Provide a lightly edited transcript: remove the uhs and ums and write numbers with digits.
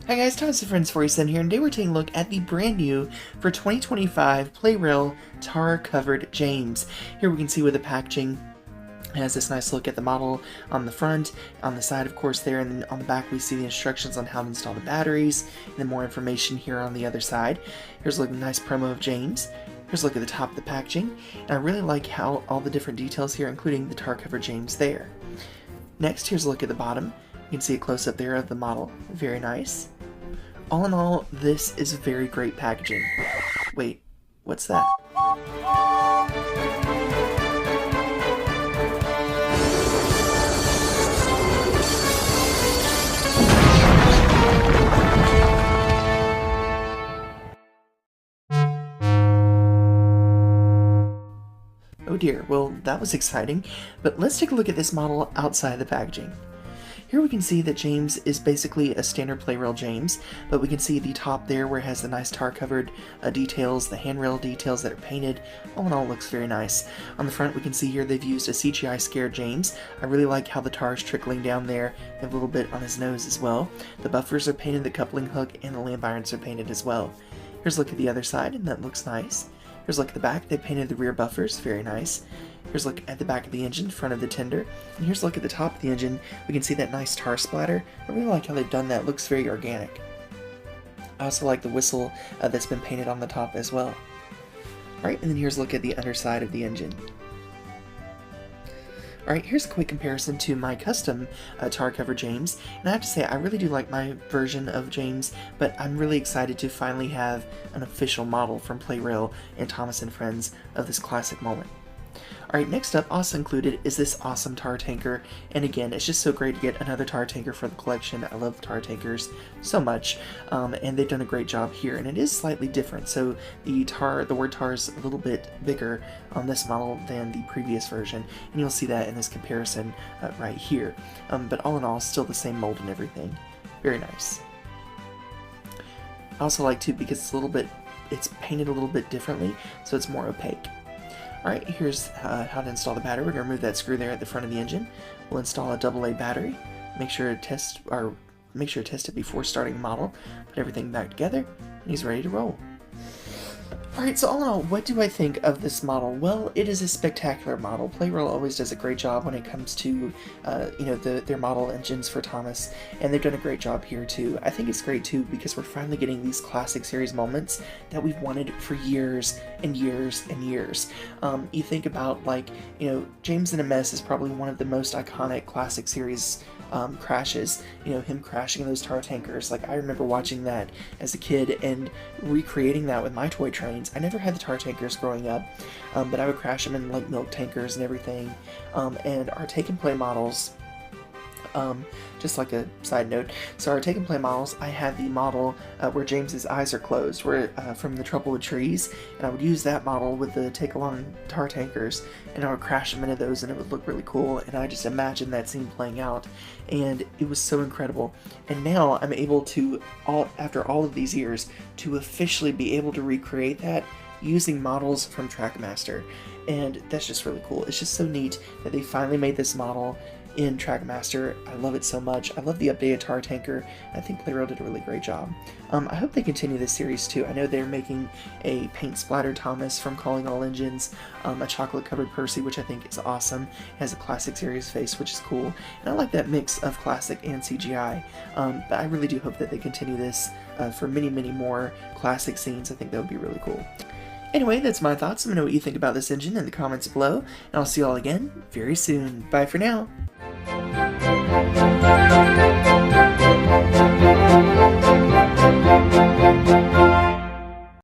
Hi guys, Thomas and Friends47 here, and today we're taking a look at the brand new for 2025 Plarail Tar Covered James. Here we can see with the packaging has this nice look at the model on the front, on the side of course there, and then on the back we see the instructions on how to install the batteries, and then more information here on the other side. Here's a look at a nice promo of James. Here's a look at the top of the packaging, and I really like how all the different details here, including the Tar Covered James there. Next, here's a look at the bottom. You can see a close-up there of the model. Very nice. All in all, this is very great packaging. Wait, what's that? Oh dear, well that was exciting, but let's take a look at this model outside the packaging. Here we can see that James is basically a standard Plarail James, but we can see the top there where it has the nice tar-covered details, the handrail details that are painted. All in all, looks very nice. On the front we can see here they've used a CGI scared James. I really like how the tar is trickling down there and a little bit on his nose as well. The buffers are painted, the coupling hook, and the lamp irons are painted as well. Here's a look at the other side, and that looks nice. Here's a look at the back. They painted the rear buffers, very nice. Here's a look at the back of the engine, front of the tender. And here's a look at the top of the engine. We can see that nice tar splatter. I really like how they've done that. It looks very organic. I also like the whistle that's been painted on the top as well. Alright, and then here's a look at the underside of the engine. Alright, here's a quick comparison to my custom tar cover James, and I have to say I really do like my version of James, but I'm really excited to finally have an official model from Plarail and Thomas and Friends of this classic moment. Alright, next up, also included, is this awesome tar tanker, and again, it's just so great to get another tar tanker for the collection. I love tar tankers so much, and they've done a great job here, and it is slightly different, so the word tar is a little bit bigger on this model than the previous version, and you'll see that in this comparison right here, but all in all, still the same mold and everything. Very nice. I also like too, because it's painted a little bit differently, so it's more opaque. Alright, here's how to install the battery. We're going to remove that screw there at the front of the engine. We'll install a AA battery. Make sure to test it before starting the model. Put everything back together, and he's ready to roll. Alright, so all in all, what do I think of this model? Well, it is a spectacular model. Plarail always does a great job when it comes to, their model engines for Thomas, and they've done a great job here too. I think it's great too because we're finally getting these classic series moments that we've wanted for years and years and years. You think about, James in a Mess is probably one of the most iconic classic series crashes, him crashing in those tar tankers. I remember watching that as a kid and recreating that with my toy trains. I never had the tar tankers growing up, but I would crash them in milk tankers and everything, and our take and play models, just like a side note, so our take and play models, I had the model where James's eyes are closed, from the Trouble with Trees, and I would use that model with the take along tar tankers, and I would crash them into those, and it would look really cool, and I just imagined that scene playing out, and it was so incredible. And now I'm able to, after all of these years, to officially be able to recreate that using models from Trackmaster, and that's just really cool. It's just so neat that they finally made this model in Trackmaster. I love it so much. I love the updated tar tanker. I think Plarail did a really great job. I hope they continue this series too. I know they're making a paint splattered Thomas from Calling All Engines, a chocolate covered Percy, which I think is awesome. It has a classic series face, which is cool, and I like that mix of classic and CGI. But I really do hope that they continue this for many, many more classic scenes. I think that would be really cool. Anyway, that's my thoughts. Let me know what you think about this engine in the comments below, and I'll see you all again very soon. Bye for now.